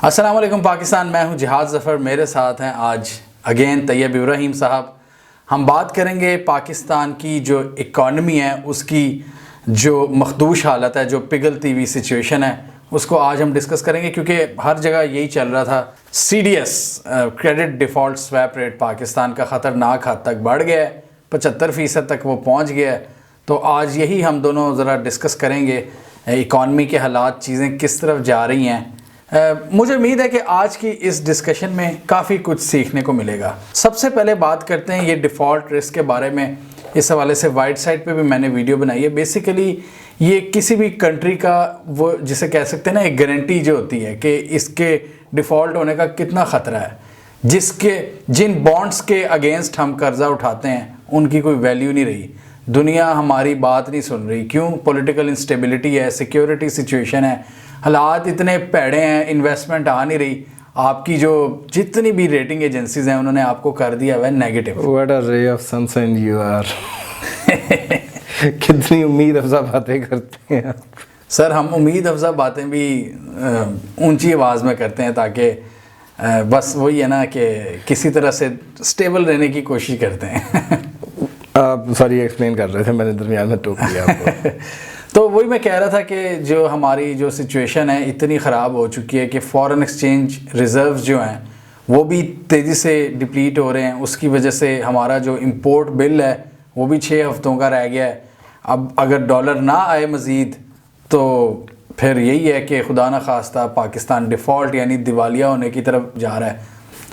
अस्सलाम वालेकुम पाकिस्तान। मैं हूं जिहाद ज़फ़र, मेरे साथ हैं आज अगेन तैयब इब्राहिम साहब। हम बात करेंगे पाकिस्तान की जो इकॉनमी है उसकी जो मखदूश हालत है, जो पिघलती हुई सिचुएशन है, उसको आज हम डिस्कस करेंगे क्योंकि हर जगह यही चल रहा था। CDS credit default swap rate Pakistan का ख़तरनाक हद तक बढ़ गया है, 75% तक वो पहुंच गया है। तो आज यही हम दोनों ज़रा डिस्कस करेंगे इकॉनमी के हालात, चीज़ें किस तरफ जा रही हैं। मुझे उम्मीद है कि आज की इस डिस्कशन में काफ़ी कुछ सीखने को मिलेगा। सबसे पहले बात करते हैं ये डिफ़ॉल्ट रिस्क के बारे में। इस हवाले से वाइट साइड पे भी मैंने वीडियो बनाई है। बेसिकली ये किसी भी कंट्री का वो जिसे कह सकते हैं ना, एक गारंटी जो होती है कि इसके डिफ़ॉल्ट होने का कितना ख़तरा है। जिन बॉन्ड्स के अगेंस्ट हम कर्ज़ा उठाते हैं उनकी कोई वैल्यू नहीं रही। दुनिया हमारी बात नहीं सुन रही। क्यों? पॉलिटिकल इंस्टेबिलिटी है, सिक्योरिटी सिचुएशन है, हालात इतने पैड़े हैं, इन्वेस्टमेंट आ नहीं रही। आपकी जो जितनी भी रेटिंग एजेंसीज हैं उन्होंने आपको कर दिया हुआ है negative. What a ray of sunshine you are. कितनी उम्मीद अफजा बातें करते हैं आप। सर, हम उम्मीद अफजा बातें भी ऊंची आवाज़ में करते हैं ताकि बस वही है ना कि किसी तरह से स्टेबल रहने की कोशिश करते हैं। आप सॉरी एक्सप्लेन कर रहे थे, मैंने दरमियान में टोक दिया आपको। तो वही मैं कह रहा था कि जो हमारी जो सिचुएशन है इतनी ख़राब हो चुकी है कि फ़ॉरेन एक्सचेंज रिज़र्व्स जो हैं वो भी तेज़ी से डिप्लीट हो रहे हैं। उसकी वजह से हमारा जो इंपोर्ट बिल है वो भी 6 हफ्तों का रह गया है। अब अगर डॉलर ना आए मज़ीद तो फिर यही है कि खुदा न खास्ता पाकिस्तान डिफ़ॉल्ट यानी दिवालिया होने की तरफ जा रहा है।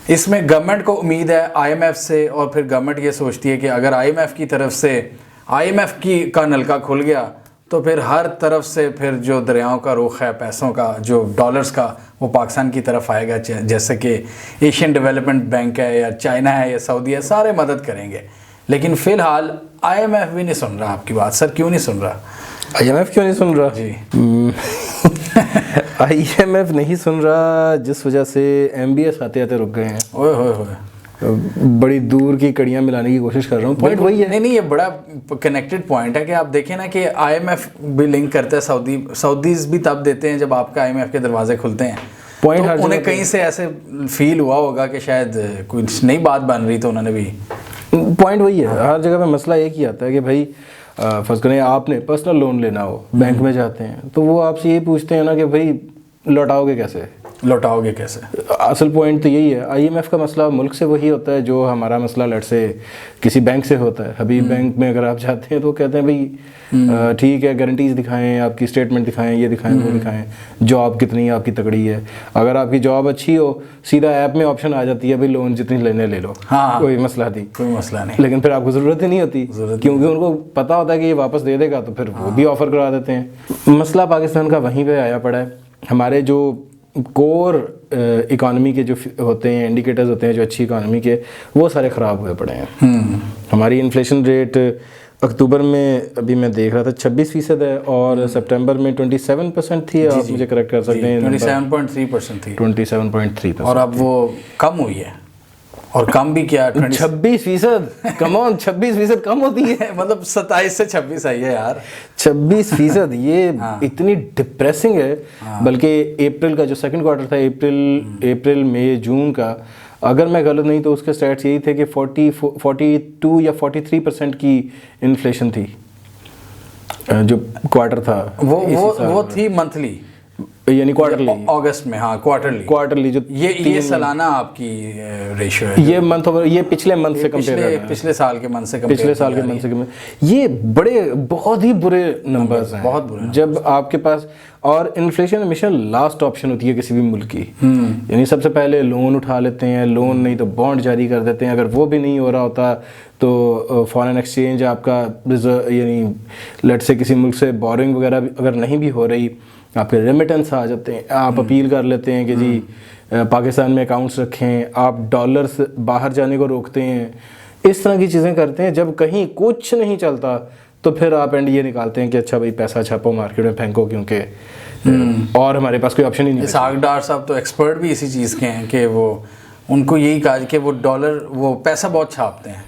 इसमें गवर्नमेंट को उम्मीद है IMF से, और फिर गवर्नमेंट ये सोचती है कि अगर IMF की तरफ से IMF का नलका खुल गया तो फिर हर तरफ से फिर जो दरियाओं का रुख है, पैसों का, जो डॉलर्स का, वो पाकिस्तान की तरफ आएगा। जैसे कि एशियन डेवलपमेंट बैंक है या चाइना है या सऊदी है, सारे मदद करेंगे। लेकिन फ़िलहाल IMF भी नहीं सुन रहा आपकी बात। सर, क्यों नहीं सुन रहा? IMF क्यों नहीं सुन रहा? जी IMF नहीं सुन रहा जिस वजह से MBS आते आते रुक गए हैं। ओए होए होए, बड़ी दूर की कड़ियाँ मिलाने की कोशिश कर रहा हूँ। पॉइंट वही है। नहीं, ये बड़ा कनेक्टेड पॉइंट है कि आप देखें ना कि IMF भी लिंक करता है, सऊदीज़ भी तब देते हैं जब आपका IMF के दरवाजे खुलते हैं। पॉइंट तो उन्हें कहीं से ऐसे फील हुआ होगा कि शायद कुछ नई बात बन रही, तो उन्होंने भी। पॉइंट वही है, हर जगह पे मसला एक ही आता है कि भाई फर्स्ट करें आपने पर्सनल लोन लेना हो, बैंक में जाते हैं तो वो आपसे यही पूछते हैं ना कि भाई लौटाओगे कैसे। असल पॉइंट तो यही है। IMF का मसला मुल्क से वही होता है जो हमारा मसला लेट से किसी बैंक से होता है। हबीब बैंक में अगर आप जाते हैं तो कहते हैं भाई ठीक है, गारंटीज दिखाएं, आपकी स्टेटमेंट दिखाएं, ये दिखाएं, वो दिखाएं, जॉब कितनी है आपकी तगड़ी है। अगर आपकी जॉब अच्छी हो, सीधा ऐप में ऑप्शन आ जाती है भाई लोन जितनी लेने ले लो। हाँ, कोई मसला नहीं। लेकिन फिर आपको ज़रूरत ही नहीं होती क्योंकि उनको पता होता है कि ये वापस दे देगा, तो फिर वो भी ऑफर करा देते हैं। मसला पाकिस्तान का वहीं पे आया पड़ा है। हमारे जो कोर इकॉनमी के जो होते हैं, इंडिकेटर्स होते हैं जो अच्छी इकॉनमी के, वो सारे ख़राब हुए पड़े हैं। हमारी इन्फ्लेशन रेट अक्टूबर में अभी मैं देख रहा था 26% है और सितंबर में 27% थी। आप मुझे करेक्ट कर सकते हैं। 27.3% थी। 27.3%। और अब वो कम हुई है। और कम भी क्या, 26%। कम ऑन, 26% कम होती है। मतलब 27 से 26 आई है यार। 26% ये इतनी डिप्रेसिंग है। बल्कि अप्रैल का जो सेकंड क्वार्टर था, अप्रैल मई जून का, अगर मैं गलत नहीं तो उसके स्टैट्स यही थे कि 42 या 43% की इन्फ्लेशन थी जो क्वार्टर था। वो थी मंथली यानी क्वार्टरली, अगस्त में। हाँ, क्वार्टरली जो ये सालाना आपकी रेशियो है। ये मंथ ओवर, ये पिछले मंथ से कंपेयर, पिछले साल के मंथ से कंपेयर। ये बहुत ही बुरे नंबर्स हैं, बहुत बुरे। जब आपके पास, और इन्फ्लेशन हमेशा लास्ट ऑप्शन होती है किसी भी मुल्क की। यानी सबसे पहले लोन उठा लेते हैं, लोन नहीं तो बॉन्ड जारी कर देते हैं। अगर वो भी नहीं हो रहा होता तो फॉरेन एक्सचेंज आपका यानी लेट से किसी मुल्क से बोरिंग वगैरह अगर नहीं भी हो रही, आपके रेमिटेंस आ जाते हैं। आप अपील कर लेते हैं कि जी पाकिस्तान में अकाउंट्स रखें, आप डॉलर्स बाहर जाने को रोकते हैं, इस तरह की चीज़ें करते हैं। जब कहीं कुछ नहीं चलता तो फिर आप एंड निकालते हैं कि अच्छा भाई पैसा छापो, मार्केट में फेंको, क्योंकि और हमारे पास कोई ऑप्शन ही नहीं है। इसहाक डार साहब तो एक्सपर्ट भी इसी चीज़ के हैं कि वो उनको यही कहा कि वो डॉलर, वो पैसा बहुत छापते हैं।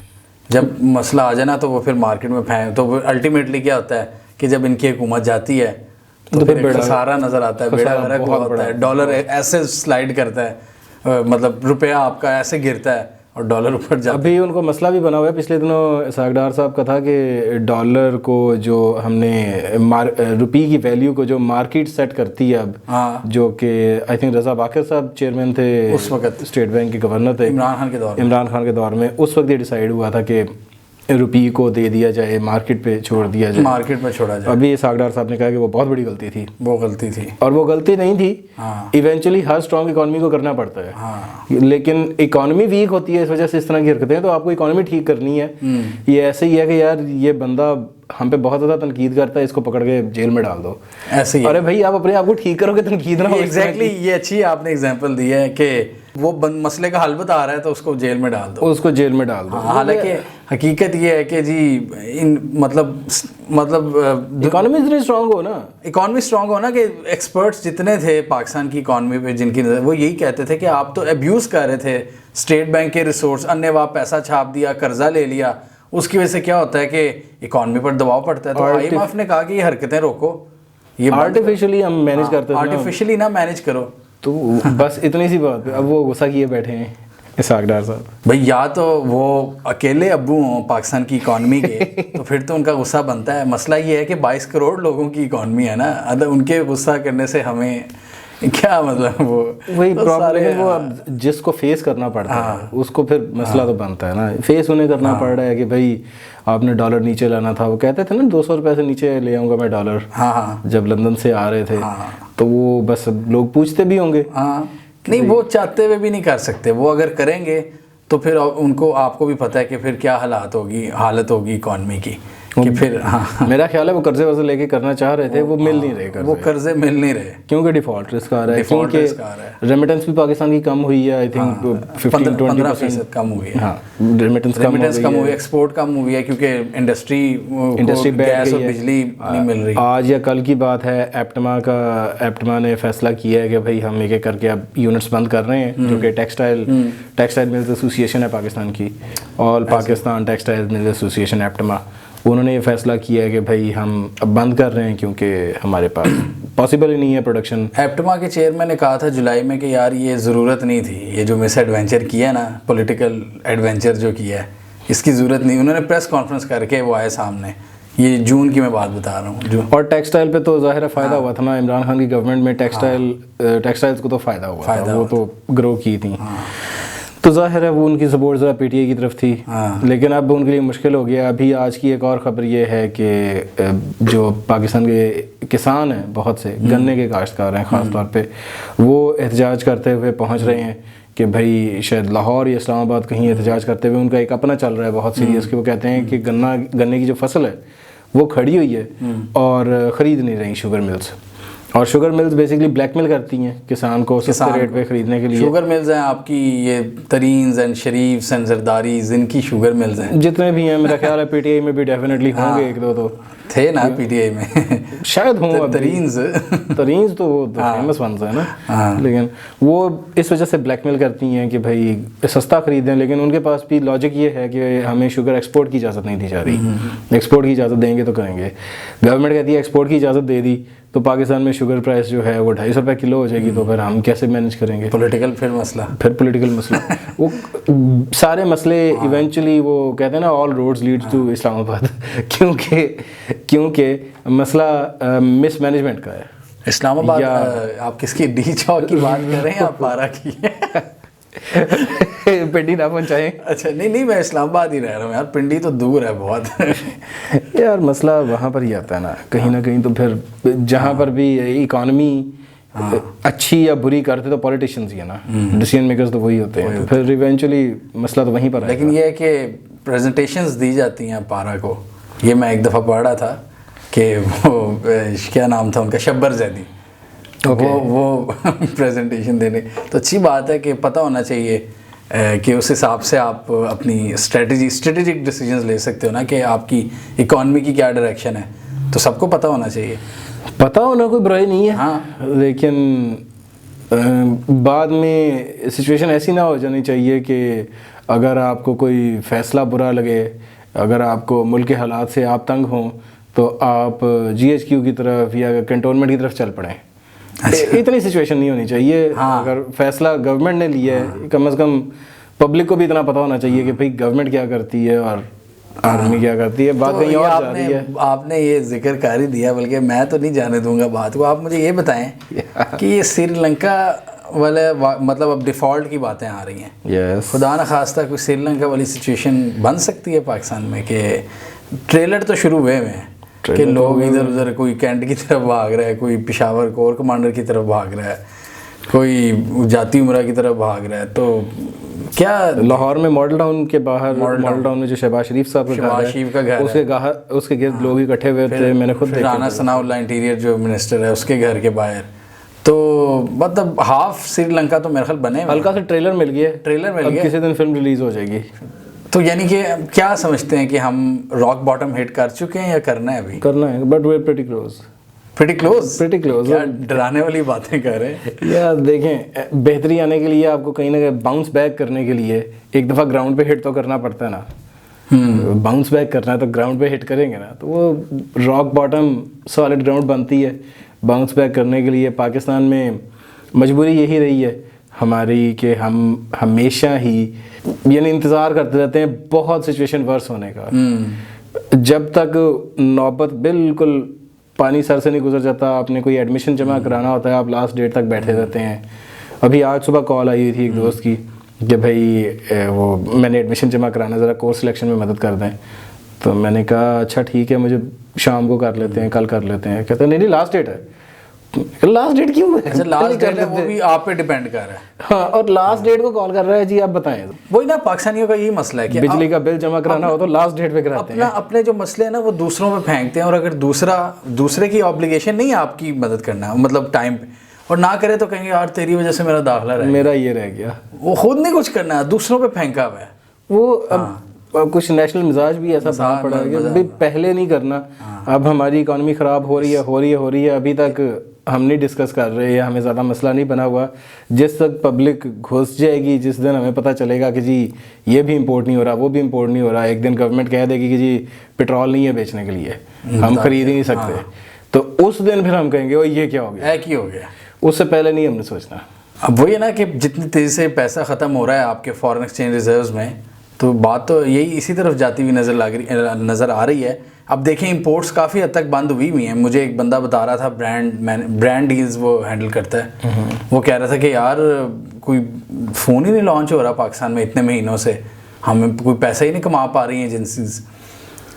जब मसला आ जाए ना तो वो फिर मार्केट में फेंक, तो अल्टीमेटली क्या होता है कि जब इनकी हुकूमत जाती है तो फिर खसारा नज़र आता है, बेड़ा गर्क बहुत होता है। डॉलर ऐसे स्लाइड करता है, मतलब रुपया आपका ऐसे गिरता है और डॉलर ऊपर जाता है। अभी उनको मसला भी बना हुआ है, पिछले दिनों सागडार साहब का था कि डॉलर को जो हमने रुपये की वैल्यू को जो मार्केट सेट करती है अब, हाँ, जो कि आई थिंक रज़ा बाकर साहब चेयरमैन थे उस वक्त, स्टेट बैंक के गवर्नर थे इमरान खान के दौर में, उस वक्त ये डिसाइड हुआ था कि रुपये को दे दिया जाए, मार्केट पे छोड़ दिया जाए, मार्केट पे छोड़ा जाए। अभी सागडार साहब ने कहा कि वो बहुत बड़ी गलती थी, वो गलती थी, और वो गलती नहीं थी। हाँ, इवेंचुअली हर स्ट्रॉन्ग इकोनॉमी को करना पड़ता है। हाँ, लेकिन इकोनॉमी वीक होती है, इस वजह से इस तरह की हरकतें हैं। तो आपको इकोनॉमी ठीक करनी है। ये ऐसे ही है कि यार ये बंदा हम पे बहुत ज़्यादा तनकीद करता है, इसको पकड़ के जेल में डाल दो, ऐसे ही। अरे भाई आप अपने आप को ठीक करोगे, तनकीद ना हो। एग्जैक्टली, ये अच्छी आपने एग्जांपल दी है कि वो मसले का हल बता रहा है तो उसको जेल में डाल दो, उसको जेल में डाल दो। हालांकि हकीकत ये है कि जी मतलब इकोनॉमी इतनी स्ट्रांग हो ना, इकोनॉमी स्ट्रांग हो ना कि एक्सपर्ट्स जितने थे पाकिस्तान की इकोनॉमी पे जिनकी नज़र, वो यही कहते थे कि आप तो अब्यूज़ कर रहे थे स्टेट बैंक के रिसोर्स, अन्यवा पैसा छाप दिया, कर्जा ले लिया, उसकी वजह से क्या होता है कि इकोनॉमी पर दबाव पड़ता है। तो IMF ने कहा कि ये हरकतें रोको, ये आर्टिफिशियली हम मैनेज करते हैं, आर्टिफिशियली ना मैनेज करो। तो बस इतनी सी बात है। अब वो गुस्सा किए बैठे हैं सागडार साहब भाई, या तो वो अकेले अब्बू हों पाकिस्तान की इकॉनमी के तो फिर तो उनका गुस्सा बनता है। मसला ये है कि 22 करोड़ लोगों की इकॉनमी है ना, मतलब उनके गुस्सा करने से हमें क्या मतलब, वो वही प्रॉब्लम है। वो अब जिसको फेस करना पड़ता है उसको फिर मसला तो बनता है ना, फेस उन्हें करना पड़ रहा है कि भाई आपने डॉलर नीचे लाना था। वो कहते थे ना 200 रुपये से नीचे ले आऊँगा मैं डॉलर, जब लंदन से आ रहे थे, तो वो बस लोग पूछते भी होंगे। नहीं, वो चाहते हुए भी नहीं कर सकते। वो अगर करेंगे तो फिर उनको, आपको भी पता है कि फिर क्या हालत होगी इकॉनमी की, कि फिर मेरा ख्याल है वो कर्जे वर्जे लेके करना चाह रहे थे, वो मिल नहीं रहे, वो कर्जे मिल नहीं रहे, क्योंकि डिफॉल्ट रिस्क आ रहा है, क्योंकि रेमिटेंस भी पाकिस्तान की कम हुई है। आई थिंक 15-20% कम हुई है। रेमिटेंस कम हुई है, एक्सपोर्ट कम हुई है, क्योंकि इंडस्ट्री गैस और बिजली नहीं मिल रही। आज या कल की बात है, एप्टमा ने फैसला किया है कि भाई हम एक एक करके अब यूनिट्स बंद कर रहे हैं, जो कि टेक्सटाइल मिल्स एसोसिएशन है पाकिस्तान की, all Pakistan textile mills association एप्टमा, उन्होंने ये फैसला किया है कि भाई हम अब बंद कर रहे हैं क्योंकि हमारे पास पॉसिबल ही नहीं है प्रोडक्शन। एप्टमा के चेयरमैन ने कहा था जुलाई में कि यार ये ज़रूरत नहीं थी, ये जो मिस एडवेंचर किया है ना, पॉलिटिकल एडवेंचर जो किया है, इसकी ज़रूरत नहीं। उन्होंने प्रेस कॉन्फ्रेंस करके वो आए सामने, ये जून की मैं बात बता रहा हूँ। और टेक्सटाइल पे तो ज़ाहिर फ़ायदा हुआ था ना, इमरान खान की गवर्नमेंट में टेक्सटाइल्स को तो फ़ायदा हुआ था, वो तो ग्रो की थी, तो ज़ाहिर है वो उनकी सपोर्ट ज़रा PTI की तरफ थी। लेकिन अब उनके लिए मुश्किल हो गया। अभी आज की एक और ख़बर ये है कि जो पाकिस्तान के किसान हैं, बहुत से गन्ने के काश्तकार हैं ख़ास तौर पे, वो एहतजाज करते हुए पहुंच रहे हैं कि भाई शायद लाहौर या इस्लामाबाद कहीं एहतजाज करते हुए उनका एक अपना चल रहा है बहुत सीरियस, कि वो कहते हैं कि गन्ने की जो फसल है वो खड़ी हुई है और ख़रीद नहीं रही शुगर मिल्स, और शुगर मिल्स बेसिकली ब्लैकमेल करती हैं किसान को सस्ते रेट पे ख़रीदने के लिए। शुगर मिल्स हैं आपकी, ये तरीन्स एंड शरीफ्स एंड जरदारीज, इनकी शुगर मिल्स हैं जितने भी हैं। मेरा ख्याल है PTI में भी डेफिनेटली होंगे, एक दो तो थे ना PTI में शायद हों। तरीन्स तो वो फेमस वंस है ना, लेकिन वो इस वजह से ब्लैकमेल करती हैं कि भाई सस्ता ख़रीदें, लेकिन उनके पास भी लॉजिक ये है कि हमें शुगर एक्सपोर्ट की इजाज़त नहीं दी जा रही। एक्सपोर्ट की इजाज़त देंगे तो करेंगे, गवर्नमेंट कहती है एक्सपोर्ट की इजाज़त दे दी तो पाकिस्तान में शुगर प्राइस जो है वो 250 रुपये किलो हो जाएगी, तो फिर हम कैसे मैनेज करेंगे? पॉलिटिकल मसला वो सारे मसले इवेंचुअली वो कहते हैं ना, all roads leads to Islamabad, क्योंकि मसला मिसमैनेजमेंट का है। इस्लामाबाद आप किसकी डी चौक की बात कर रहे हैं? आप पारा की पिंडी ना पहुंचाएं। अच्छा, नहीं मैं इस्लामाबाद ही रह रहा हूँ यार, पिंडी तो दूर है बहुत। यार मसला वहाँ पर ही आता है ना, कहीं ना कहीं। तो फिर जहाँ पर भी इकॉनमी अच्छी या बुरी करते तो पॉलिटिशियंस ही है ना, डिसीजन मेकर्स तो वही होते हैं, तो फिर इवेंचुअली मसला तो वहीं पर है। लेकिन ये है कि प्रेजेंटेशंस दी जाती हैं पारा को, ये मैं एक दफ़ा पढ़ रहा था कि वो क्या नाम था उनका, शब्बर जैदी, वो प्रेजेंटेशन देने, तो अच्छी बात है कि पता होना चाहिए कि उस हिसाब से आप अपनी स्ट्रेटेजिक डिसीजंस ले सकते हो ना, कि आपकी इकॉनमी की क्या डायरेक्शन है, तो सबको पता होना चाहिए। पता होना कोई बुराई नहीं है, लेकिन बाद में सिचुएशन ऐसी ना हो जानी चाहिए कि अगर आपको कोई फ़ैसला बुरा लगे, अगर आपको मुल्क के हालात से आप तंग हों, तो आप GHQ की तरफ या कैंटोनमेंट की तरफ चल पड़े। इतनी सिचुएशन नहीं होनी चाहिए। अगर फैसला गवर्नमेंट ने लिया है, कम से कम पब्लिक को भी इतना पता होना चाहिए कि भाई गवर्नमेंट क्या करती है और आर्मी क्या करती है। बात कहीं और जा रही है। आपने ये जिक्र कर ही दिया, बल्कि मैं तो नहीं जाने दूंगा बात को। आप मुझे ये बताएं कि ये श्रीलंका वाले मतलब अब डिफ़ॉल्ट की बातें आ रही हैं। खुदा न खास्ता कोई श्रीलंका वाली सिचुएशन बन सकती है पाकिस्तान में कि ट्रेलर तो शुरू हुए हैं कि लोग इधर उधर, कोई कैंट की तरफ भाग रहा है, कोई पेशावर कोर कमांडर की तरफ भाग रहा है, कोई जाती उमरा की तरफ भाग रहा है। तो क्या लाहौर में मॉडल टाउन के बाहर, मॉडल टाउन में जो शहबाज शरीफ साहब का घर है, उसके गिर्द लोग इकट्ठे हुए थे। मैंने खुद देखा। राना सनाउल्लाह इंटीरियर जो मिनिस्टर है उसके घर के बाहर, तो मतलब हाफ श्रीलंका तो मेरे ख्याल बने। हल्का सा ट्रेलर मिल गया, किसी दिन फिल्म रिलीज हो जाएगी। तो यानी कि क्या समझते हैं कि हम रॉक बॉटम हिट कर चुके हैं या करना है अभी? करना है, but we are pretty close. क्या डराने वाली बातें कर रहे हैं यार। देखें, बेहतरी आने के लिए आपको कहीं ना कहीं बाउंस बैक करने के लिए एक दफ़ा ग्राउंड पे हिट तो करना पड़ता है ना। बाउंस बैक करना है तो ग्राउंड पे हिट करेंगे ना, तो वो रॉक बॉटम सॉलिड ग्राउंड बनती है बाउंस बैक करने के लिए। पाकिस्तान में मजबूरी यही रही है हमारी कि हम हमेशा ही यानी इंतज़ार करते रहते हैं बहुत सिचुएशन वर्स होने का। जब तक नौबत बिल्कुल पानी सर से नहीं गुजर जाता, आपने कोई एडमिशन जमा कराना होता है, आप लास्ट डेट तक बैठे रहते हैं। अभी आज सुबह कॉल आई थी एक दोस्त की कि भाई वो मैंने एडमिशन जमा कराना, ज़रा कोर्स सिलेक्शन में मदद कर दें। तो मैंने कहा अच्छा ठीक है, मुझे शाम को कर लेते हैं, कल कर लेते हैं। कहते नहीं लास्ट डेट है। लास्ट डेट क्यों है? अच्छा, लास्ट डेट है, वो भी आप पे डिपेंड कर रहा है। हाँ, और लास्ट डेट को कॉल कर रहा है जी, आप बताएं। वही ना, पाकिस्तानियों का यही मसला है कि बिजली का बिल जमा कराना हो तो लास्ट डेट पे कराते हैं। अपने जो मसले हैं ना वो दूसरों पे फेंकते हैं, और अगर दूसरे की ऑब्लिगेशन नहीं है आपकी मदद करना, मतलब टाइम पे, और ना करे तो कहेंगे यार तेरी वजह से मेरा दाखिला रह गया, मेरा ये रह गया। वो खुद नहीं कुछ करना है, दूसरों पे फेंका हुआ है वो। अब कुछ नेशनल मिजाज भी ऐसा बना पड़ा है कि भाई पहले नहीं करना। अब हमारी इकॉनमी ख़राब हो रही है, अभी तक हम नहीं डिस्कस कर रहे, हमें ज़्यादा मसला नहीं बना हुआ। जिस तक पब्लिक घुस जाएगी, जिस दिन हमें पता चलेगा कि जी ये भी इंपोर्ट नहीं हो रहा, वो भी इंपोर्ट नहीं हो रहा, एक दिन गवर्नमेंट कह देगी कि जी पेट्रोल नहीं है बेचने के लिए, हम खरीद ही नहीं सकते, तो उस दिन फिर हम कहेंगे वो ये क्या हो गया, क्या हो गया। उससे पहले नहीं हमने सोचना। अब वही है ना कि जितनी तेज़ी से पैसा ख़त्म हो रहा है आपके फॉरेन एक्सचेंज रिजर्व्स में, तो बात तो यही इसी तरफ जाती हुई नज़र आ रही है। अब देखें इंपोर्ट्स काफ़ी हद तक बंद हुई हैं। मुझे एक बंदा बता रहा था, ब्रांड डील्स वो हैंडल करता है, वो कह रहा था कि यार कोई फ़ोन ही नहीं लॉन्च हो रहा पाकिस्तान में इतने महीनों से, हमें कोई पैसा ही नहीं कमा पा रही हैं एजेंसीज,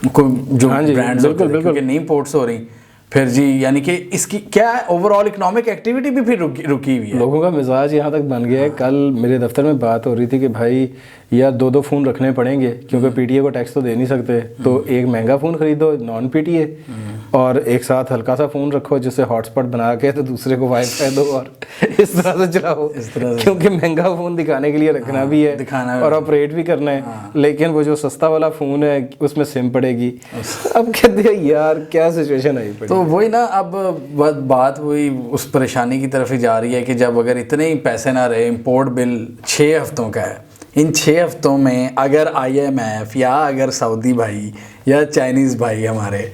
कोई जो ब्रांड्स क्योंकि नहीं इंपोर्ट्स हो रही। फिर जी यानी कि इसकी क्या ओवरऑल इकोनॉमिक एक्टिविटी भी फिर रुकी हुई है। लोगों का मिजाज यहाँ तक बन गया है। कल मेरे दफ्तर में बात हो रही थी कि भाई यार 2 फ़ोन रखने पड़ेंगे क्योंकि पीटीए को टैक्स तो दे नहीं सकते, तो एक महंगा फ़ोन खरीदो नॉन पीटीए और एक साथ हल्का सा फ़ोन रखो जिससे हॉटस्पॉट बना के तो दूसरे को वाईफाई दो और इस तरह से चलाओ, क्योंकि महंगा फ़ोन दिखाने के लिए रखना भी है और ऑपरेट भी करना है। लेकिन वो जो सस्ता वाला फ़ोन है उसमें सिम पड़ेगी। अब कहते हैं यार क्या सिचुएशन आई पड़ी। तो वही ना, अब बात वही उस परेशानी की तरफ ही जा रही है कि जब अगर इतने ही पैसे ना रहे, इंपोर्ट बिल 6 हफ्तों का है, इन 6 हफ्तों में अगर IMF या अगर सऊदी भाई या चाइनीज़ भाई हमारे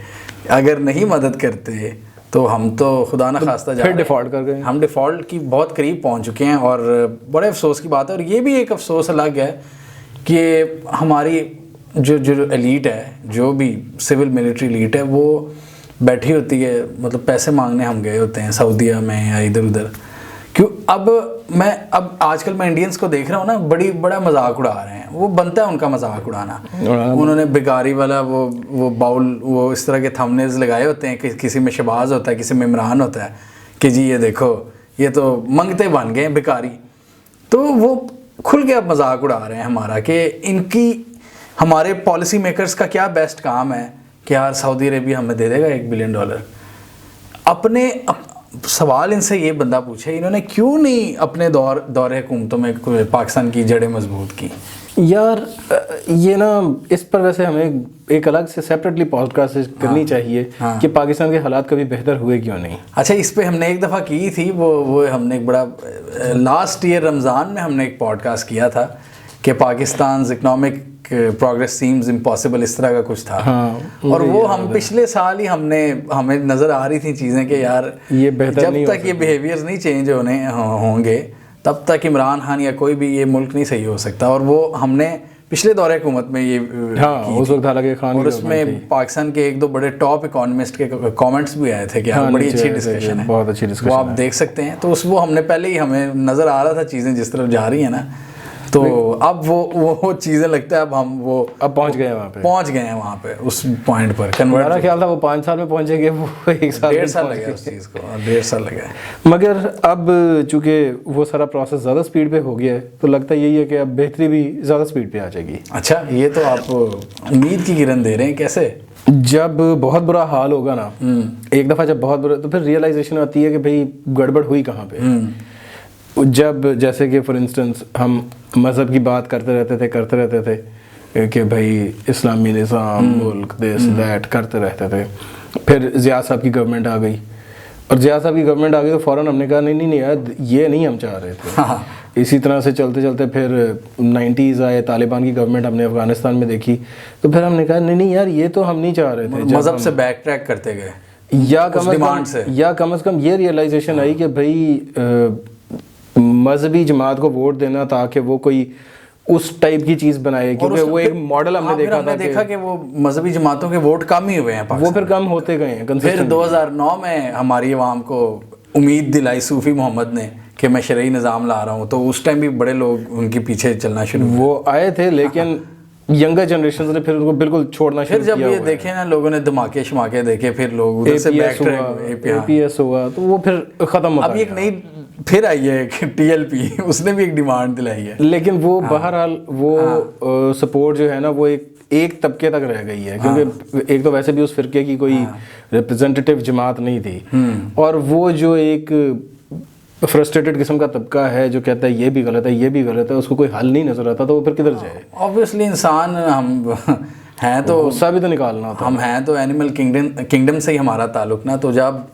अगर नहीं मदद करते तो हम तो खुदा न खास्ता जा डिफ़ॉल्ट कर गए। हम डिफ़ॉल्ट की बहुत करीब पहुंच चुके हैं और बड़े अफसोस की बात है। और ये भी एक अफसोस अलग है कि हमारी जो एलीट है, जो भी सिविल मिलिट्री एलीट है, वो बैठी होती है, मतलब पैसे मांगने हम गए होते हैं सऊदीया में या इधर उधर। क्यों अब आजकल मैं इंडियंस को देख रहा हूँ ना, बड़ा मजाक उड़ा रहे हैं। वो बनता है उनका मजाक उड़ाना। उन्होंने बिगारी वाला वो बाउल, वो इस तरह के थंबनेल्स लगाए होते हैं कि किसी में शहबाज होता है, किसी में इमरान होता है कि जी ये देखो ये तो मंगते बन गए भिखारी। तो वो खुल के अब मजाक उड़ा रहे हैं हमारा कि हमारे पॉलिसी मेकर्स का क्या बेस्ट काम है कि यार सऊदी अरेबिया हमें दे देगा $1 बिलियन। सवाल इनसे ये बंदा पूछे, इन्होंने क्यों नहीं अपने दौरे हुकूमतों में पाकिस्तान की जड़ें मजबूत की? यार ये ना, इस पर वैसे हमें एक अलग से सेपरेटली पॉडकास्ट करनी चाहिए कि पाकिस्तान के हालात कभी बेहतर हुए क्यों नहीं। अच्छा, इस पे हमने एक दफ़ा की थी, वो हमने एक बड़ा लास्ट ईयर रमज़ान में हमने एक पॉडकास्ट किया था कि Pakistan economic progress seems impossible, इस तरह का कुछ था। हाँ, और वो हम पिछले साल ही हमें नज़र आ रही थी चीज़ें कि यार ये बेहतर जब नहीं तक ये बिहेवियर्स नहीं चेंज होंगे तब तक इमरान खान या कोई भी ये मुल्क नहीं सही हो सकता। और वो हमने पिछले दौरे हुकूमत में ये हाँ, उस वक्त हालांकि खान और उसमें पाकिस्तान के एक दो बड़े टॉप इकोनॉमिस्ट के कमेंट्स भी आए थे कि हाँ, बड़ी अच्छी डिस्कशन है, बहुत अच्छी डिस्कशन वो आप देख सकते हैं। तो वो हमने पहले ही हमें नज़र आ रहा था चीज़ें जिस तरफ जा रही हैं ना, तो अब वो चीज़ें लगता है अब पहुंच गए वहाँ पे उस पॉइंट पर कन्वर्ट। मेरा ख्याल था वो 5 साल में पहुंचेंगे, वो 1 साल 1.5 साल लगे उस चीज़ को, 1.5 साल लगे। मगर अब चूंकि वो सारा प्रोसेस ज़्यादा स्पीड पे हो गया है तो लगता यही है कि अब बेहतरी भी ज़्यादा स्पीड पे आ जाएगी। अच्छा, ये तो आप उम्मीद की किरण दे रहे हैं। कैसे? जब बहुत बुरा हाल होगा ना, एक दफ़ा जब बहुत बुरा, तो फिर रियलाइजेशन आती है कि भाई गड़बड़ हुई कहाँ पे। जब जैसे कि फॉर इंस्टेंस हम मज़हब की बात करते रहते थे कि भाई इस्लामी निज़ाम, मुल्क, दिस दैट करते रहते थे। फिर ज़िया साहब की गवर्नमेंट आ गई, और ज़िया साहब की गवर्नमेंट आ गई तो फ़ौरन हमने कहा नहीं यार, ये नहीं हम चाह रहे थे। हाँ। इसी तरह से चलते चलते फिर 90s आए, तालिबान की गवर्नमेंट हमने अफ़गानिस्तान में देखी, तो फिर हमने कहा नहीं यार, ये तो हम नहीं चाह रहे थे। मज़हब से बैक ट्रैक करते गए, या कम अज़ कम ये रियलाइजेशन आई कि भाई मजहबी जमात को वोट देना ताकि वो कोई उस टाइप की चीज़ बनाए, क्योंकि वो एक मॉडल हमने देखा कि वो मजहबी जमातों के वोट कम ही हुए हैं, वो फिर कम होते गए हैं। फिर 2009 में हमारी अवाम को उम्मीद दिलाई सूफी मोहम्मद ने कि मैं शरई निज़ाम ला रहा हूँ, तो उस टाइम भी बड़े लोग उनके पीछे चलना शुरू, वो आए थे, लेकिन यंगर जनरेशन ने फिर उनको बिल्कुल छोड़ना शुरू किया। फिर जब ये देखे ना लोगों ने धमाके शमाके देखे, फिर लोग उधर से बैक ट्रैक, APS हुआ तो वो फिर ख़त्म हो गया। अब एक नई फिर आई है TLP, उसने भी एक डिमांड दिलाई है, लेकिन वो बहरहाल वो सपोर्ट जो है ना वो एक तबके तक रह गई है, क्योंकि एक तो वैसे भी उस फिरके की कोई रिप्रेजेंटेटिव जमात नहीं थी, और वो जो एक फ्रस्ट्रेटेड किस्म का तबका है जो कहता है ये भी गलत है, ये भी गलत है, उसको कोई हल नहीं नजर आता, तो वो फिर किधर जाए। ऑब्वियसली इंसान हम हैं तो गुस्सा भी तो निकालना होता, हम हैं तो एनिमल किंगडम से ही हमारा ताल्लुक ना, तो जब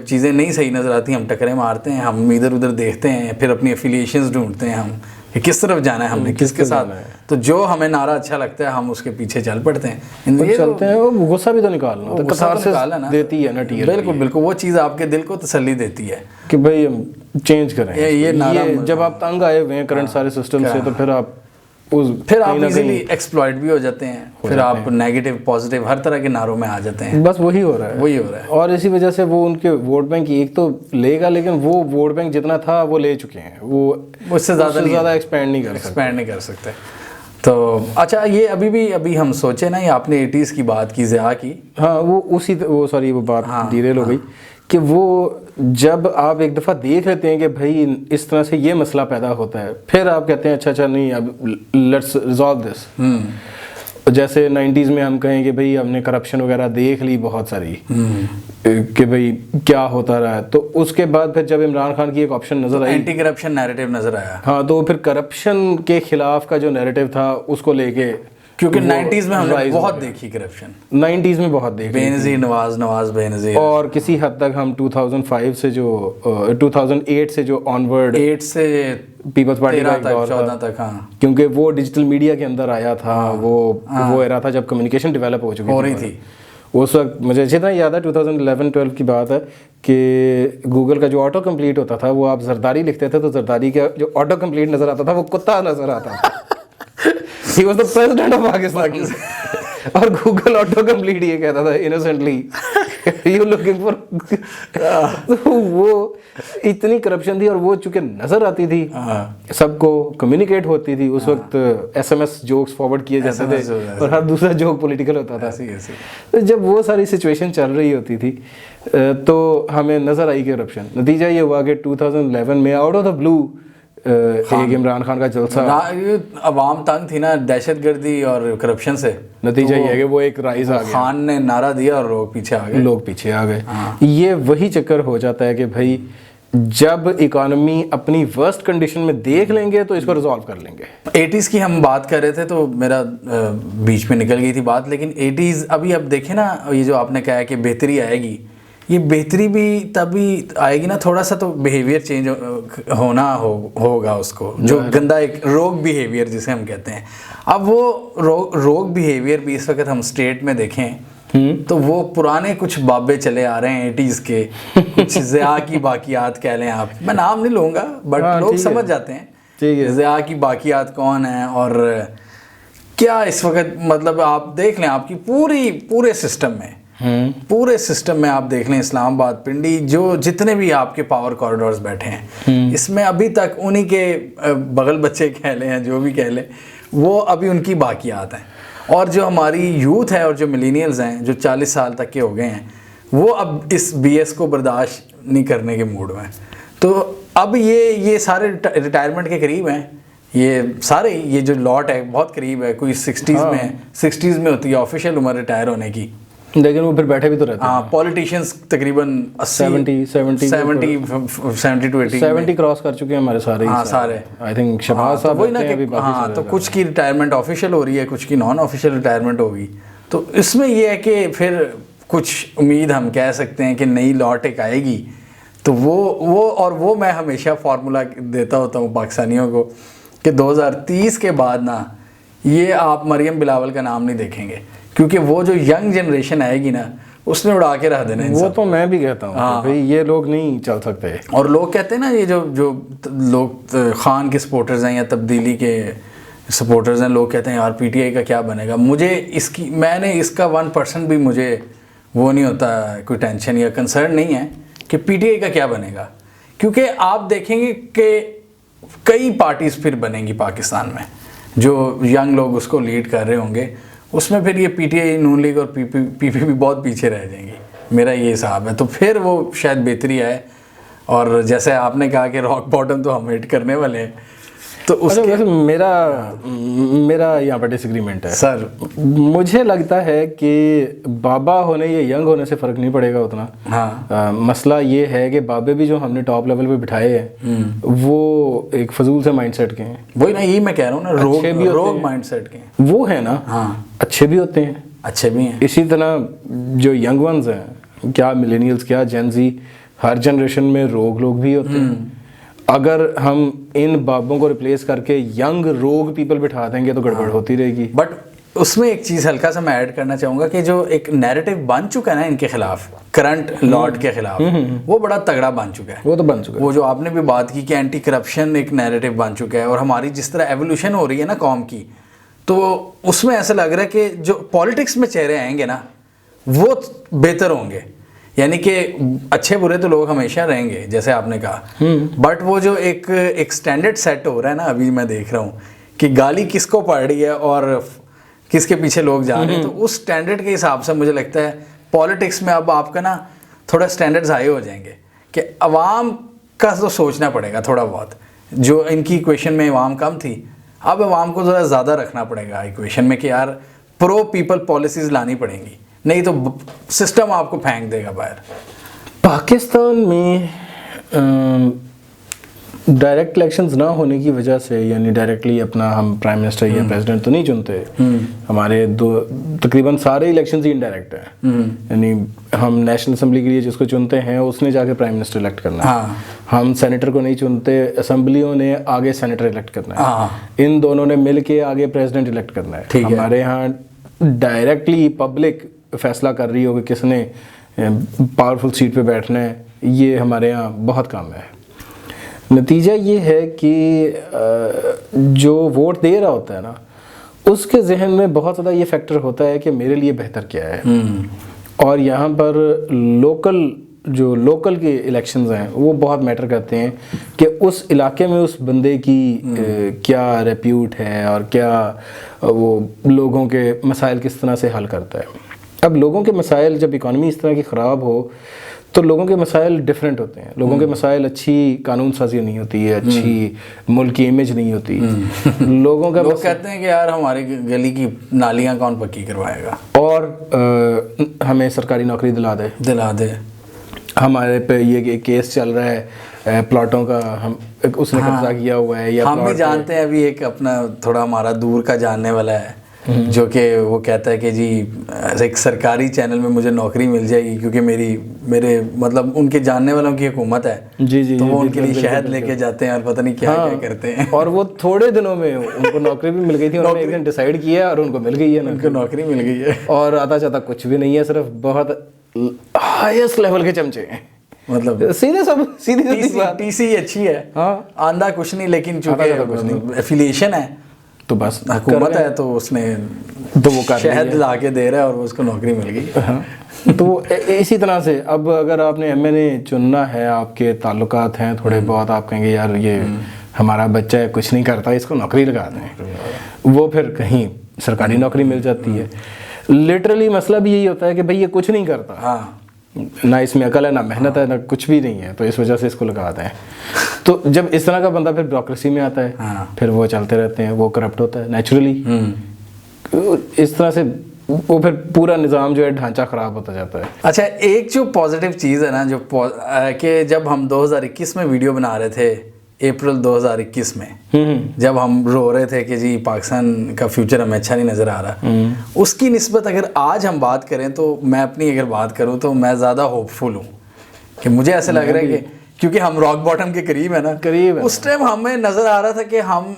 चीज़ें नहीं सही नज़र आती हम टकरे मारते हैं, हम इधर उधर देखते हैं, फिर अपनी एफिलिएशंस ढूंढते हैं हम कि किस तरफ जाना है, हमने किसके साथ, तो जो हमें नारा अच्छा लगता है हम उसके पीछे चल पड़ते हैं, चलते हैं। वो गुस्सा भी तो निकालना होता है, कतारसिस देती है ना TLP। बिल्कुल वो चीज़ आपके दिल को तसल्ली देती है कि भाई चेंज करें ये नारा। जब आप तंग आए हुए हैं करंट सारे सिस्टम से, तो फिर आप इजीली एक्सप्लॉइट भी हो जाते हैं, फिर आप नेगेटिव पॉजिटिव हर तरह के नारों में आ जाते हैं। बस वही हो रहा है। और इसी वजह से वो उनके वोट बैंक एक तो लेगा, लेकिन वो वोट बैंक जितना था वो ले चुके हैं, वो उससे ज़्यादा एक्सपेंड नहीं कर सकते। तो अच्छा, ये अभी हम सोचे ना, ये आपने 80s की बात की, ज़िया की, हाँ वो बात डिरेल हो गई कि वो जब आप एक दफ़ा देख लेते हैं कि भाई इस तरह से ये मसला पैदा होता है, फिर आप कहते हैं अच्छा नहीं, अब लेट्स रिजॉल्व दिस। जैसे 90s में हम कहें कि भाई हमने करप्शन वगैरह देख ली बहुत सारी कि भाई क्या होता रहा है, तो उसके बाद फिर जब इमरान खान की एक ऑप्शन नज़र आई, एंटी करप्शन नैरेटिव नज़र आया, हाँ, तो फिर करप्शन के खिलाफ का जो नैरेटिव था उसको लेके, क्योंकि 90s में हमने बहुत देखी करप्शन, 90s में बहुत देखी, बेनज़ीर नवाज बेनज़ीर, और किसी हद तक हम 2005 से जो 2008 से जो ऑनवर्ड 8 से पीपल्स पार्टी का 14 तक, हाँ, क्योंकि वो डिजिटल मीडिया के अंदर आया था, वो एरा था जब कम्युनिकेशन डेवलप हो रही थी। उस वक्त मुझे अच्छी तरह याद है 2011-12 की बात है कि गूगल का जो ऑटो कंप्लीट होता था, वो आप जरदारी लिखते थे तो जरदारी का जो ऑटो कंप्लीट नज़र आता था वो कुत्ता नज़र आता था। He was the president of Pakistan. और गूगल ऑटो कंप्लीट ये कहता था इनोसेंटली, यू लुकिंग फॉर। तो वो इतनी करप्शन थी, और वो चूंकि नजर आती थी, सबको कम्युनिकेट होती थी। उस वक्त SMS जोक्स फॉरवर्ड किए जाते थे, और हर दूसरा जोक पॉलिटिकल होता था। तो जब वो सारी सिचुएशन चल रही होती थी तो हमें नजर आई करप्शन। नतीजा ये हुआ कि 2011 में आउट ऑफ द ब्लू एक इमरान खान का जलसा, अवाम तंग थी ना दहशतगर्दी और करप्शन से, नतीजा ये है कि वो एक राइज आ गया, खान ने नारा दिया और लोग पीछे आ गए। ये वही चक्कर हो जाता है कि भाई जब इकोनॉमी अपनी वर्स्ट कंडीशन में देख लेंगे तो इसको रिजॉल्व कर लेंगे। 80s की हम बात कर रहे थे तो मेरा बीच में निकल गई थी बात, लेकिन 80s अभी अब देखें ना, ये जो आपने कहा कि बेहतरी आएगी, ये बेहतरी भी तभी आएगी ना, थोड़ा सा तो बिहेवियर चेंज होना होगा उसको, जो गंदा एक रोग बिहेवियर जिसे हम कहते हैं। अब वो रोग बिहेवियर भी इस वक्त हम स्टेट में देखें तो वो पुराने कुछ बाबे चले आ रहे हैं 80s के, कुछ ज़िया की बाकियात कह लें आप, मैं नाम नहीं लूँगा बट लोग समझ जाते हैं ज़िया की बाकियात कौन है और क्या इस वक्त, मतलब आप देख लें आपकी पूरे सिस्टम में आप देख लें, इस्लामाबाद, पिंडी, जो जितने भी आपके पावर कॉरिडोर्स बैठे हैं, इसमें अभी तक उन्हीं के बगल बच्चे कह लें या जो भी कह लें, वो अभी उनकी बाकियात हैं। और जो हमारी यूथ है और जो मिलेनियल्स हैं जो 40 साल तक के हो गए हैं, वो अब इस BS को बर्दाश्त नहीं करने के मूड में। तो अब ये सारे रिटायरमेंट के करीब हैं, ये जो लॉट है बहुत करीब है, कोई 60s में होती है ऑफिशियल उम्र रिटायर होने की, लेकिन वो फिर बैठे भी तो रहते हैं। हाँ, पॉलिटिशियंस तकरीबन 70 to 80 70 क्रॉस कर चुके हैं हमारे सारे। हाँ, सारे आई थिंक शहबाज साहब वही ना कि हाँ, तो कुछ की रिटायरमेंट ऑफिशियल हो रही है, कुछ की नॉन ऑफिशियल रिटायरमेंट होगी। तो इसमें ये है कि फिर कुछ उम्मीद हम कह सकते हैं कि नई लॉट एक आएगी। तो वो मैं हमेशा फार्मूला देता होता हूँ पाकिस्तानियों को कि 2030 के बाद ना ये आप मरियम बिलावल का नाम नहीं देखेंगे, क्योंकि वो जो यंग जनरेशन आएगी ना उसने उड़ा के रख देना। वो तो मैं भी कहता हूँ भाई ये लोग नहीं चल सकते। और लोग कहते हैं ना ये जो लोग खान के सपोर्टर्स हैं या तब्दीली के सपोर्टर्स हैं, लोग कहते हैं यार PTI का क्या बनेगा। मैंने इसका 1% भी मुझे वो नहीं होता, कोई टेंशन या कंसर्न नहीं है कि PTI का क्या बनेगा, क्योंकि आप देखेंगे कि कई पार्टीज फिर बनेंगी पाकिस्तान में, जो यंग लोग उसको लीड कर रहे होंगे, उसमें फिर ये PTI, नून लीग और PP भी बहुत पीछे रह जाएंगी, मेरा ये हिसाब है। तो फिर वो शायद बेहतरी आए। और जैसे आपने कहा कि रॉक बॉटम तो हम हिट करने वाले हैं, तो उसके वैसे मेरा यहाँ पर डिसएग्रीमेंट है सर। मुझे लगता है कि बाबा होने या यंग होने से फ़र्क नहीं पड़ेगा उतना। हाँ, मसला ये है कि बाबे भी जो हमने टॉप लेवल पे बिठाए हैं वो एक फजूल से माइंडसेट के हैं। वही ना, यही मैं कह रहा हूँ ना, रोग माइंडसेट के वो है ना। हाँ, अच्छे भी होते हैं, अच्छे भी हैं। इसी तरह जो यंग वंस हैं, क्या मिलेनियल्स क्या जेन ज़ी, हर जनरेशन में लोग भी होते हैं। अगर हम इन बाबों को रिप्लेस करके यंग रोग पीपल बिठा देंगे तो गड़बड़ होती रहेगी। बट उसमें एक चीज़ हल्का सा मैं ऐड करना चाहूँगा कि जो एक नैरेटिव बन चुका है ना इनके खिलाफ, करंट लॉर्ड के खिलाफ, वो बड़ा तगड़ा बन चुका है। वो तो बन चुका है। वो जो आपने भी बात की कि एंटी करप्शन एक नैरेटिव बन चुका है, और हमारी जिस तरह एवोल्यूशन हो रही है ना कौम की, तो उसमें ऐसा लग रहा है कि जो पॉलिटिक्स में चेहरे आएंगे ना वो बेहतर होंगे। यानी कि अच्छे बुरे तो लोग हमेशा रहेंगे जैसे आपने कहा, बट वो जो एक स्टैंडर्ड सेट हो रहा है ना, अभी मैं देख रहा हूँ कि गाली किसको पड़ रही है और किसके पीछे लोग जा रहे हैं, तो उस स्टैंडर्ड के हिसाब से मुझे लगता है पॉलिटिक्स में अब आपका ना थोड़ा स्टैंडर्ड्स हाई हो जाएंगे कि अवाम का तो सोचना पड़ेगा थोड़ा बहुत। जो इनकी इक्वेशन में अवाम कम थी, अब अवाम को थोड़ा ज़्यादा रखना पड़ेगा इक्वेशन में कि यार प्रो पीपल पॉलिसीज़ लानी पड़ेंगी, नहीं तो सिस्टम आपको फेंक देगा बाहर। पाकिस्तान में डायरेक्ट इलेक्शंस ना होने की वजह से, यानी डायरेक्टली अपना हम प्राइम मिनिस्टर या प्रेसिडेंट तो नहीं चुनते, हमारे तकरीबन सारे इलेक्शंस ही इनडायरेक्ट हैं। यानी हम नेशनल असेंबली के लिए जिसको चुनते हैं उसने जाके प्राइम मिनिस्टर इलेक्ट करना है। हाँ। हम सेनेटर को नहीं चुनते, असेंबलियों ने आगे सेनेटर इलेक्ट करना है। हाँ। इन दोनों ने मिल के आगे प्रेसिडेंट इलेक्ट करना है। हमारे यहाँ डायरेक्टली पब्लिक फैसला कर रही हो कि किसने पावरफुल सीट पे बैठना है, ये हमारे यहाँ बहुत कम है। नतीजा ये है कि जो वोट दे रहा होता है ना, उसके जहन में बहुत ज़्यादा ये फैक्टर होता है कि मेरे लिए बेहतर क्या है। और यहाँ पर लोकल के इलेक्शंस हैं वो बहुत मैटर करते हैं कि उस इलाके में उस बंदे की क्या रेप्यूट है और क्या वो लोगों के मसाइल किस तरह से हल करता है। अब लोगों के मसाइल, जब इकॉनमी इस तरह की ख़राब हो तो लोगों के मसाइल डिफरेंट होते हैं। लोगों के मसाइल अच्छी कानून साजी नहीं होती है, अच्छी मुल्क की इमेज नहीं होती। लोग कहते हैं कि यार हमारी गली की नालियाँ कौन पक्की करवाएगा, और हमें सरकारी नौकरी दिला दे। हमारे पे ये केस चल रहा है प्लॉटों का, उसने कब्जा किया हुआ है, या हम भी जानते हैं। अभी एक अपना थोड़ा हमारा दूर का जानने वाला है, जो कि वो कहता है कि जी एक सरकारी चैनल में मुझे नौकरी मिल जाएगी क्योंकि मेरे मतलब उनके जानने वालों की हुकूमत है। जी जी तो वो उनके लिए शहद लेके जाते हैं और पता नहीं क्या क्या करते हैं। और वो थोड़े दिनों में उनको नौकरी भी मिल गई थी, उन्होंने एक दिन डिसाइड किया और उनको मिल गई है, उनको नौकरी मिल गई है। और आता जाता कुछ भी नहीं है, सिर्फ बहुत हाईएस्ट लेवल के चमचे हैं, मतलब सीधी बात। टीसी अच्छी है, हाँ, आंधा कुछ नहीं, लेकिन चूंकि एफिलिएशन है तो बस हुकूमत है तो उसने तो वो कर शहद ला के दे रहा है और उसको नौकरी मिल गई। हाँ। तो इसी तरह से अब अगर आपने एमएनए चुनना है, आपके ताल्लुकात हैं थोड़े बहुत, आप कहेंगे यार ये हमारा बच्चा है कुछ नहीं करता, इसको नौकरी लगा दें, वो फिर कहीं सरकारी नौकरी मिल जाती है। लिटरली मसला भी यही होता है कि भाई ये कुछ नहीं करता, हाँ, ना इसमें अकल है, ना मेहनत है, ना कुछ भी नहीं है, तो इस वजह से इसको लगाते हैं। तो जब इस तरह का बंदा फिर ब्यूरोक्रेसी में आता है, हाँ, फिर वो चलते रहते हैं, वो करप्ट होता है नेचुरली। इस तरह से वो फिर पूरा निज़ाम जो है ढांचा ख़राब होता जाता है। अच्छा, एक जो पॉजिटिव चीज़ है ना, जो कि जब हम 2021 में वीडियो बना रहे थे, अप्रैल 2021 में, जब हम रो रहे थे कि जी पाकिस्तान का फ्यूचर हमें अच्छा नहीं नज़र आ रहा, उसकी निस्बत अगर आज हम बात करें तो मैं अपनी अगर बात करूं तो मैं ज़्यादा होपफुल हूं कि मुझे ऐसा लग रहा है कि क्योंकि हम रॉक बॉटम के करीब है ना, करीब है, उस टाइम हमें नज़र आ रहा था कि हम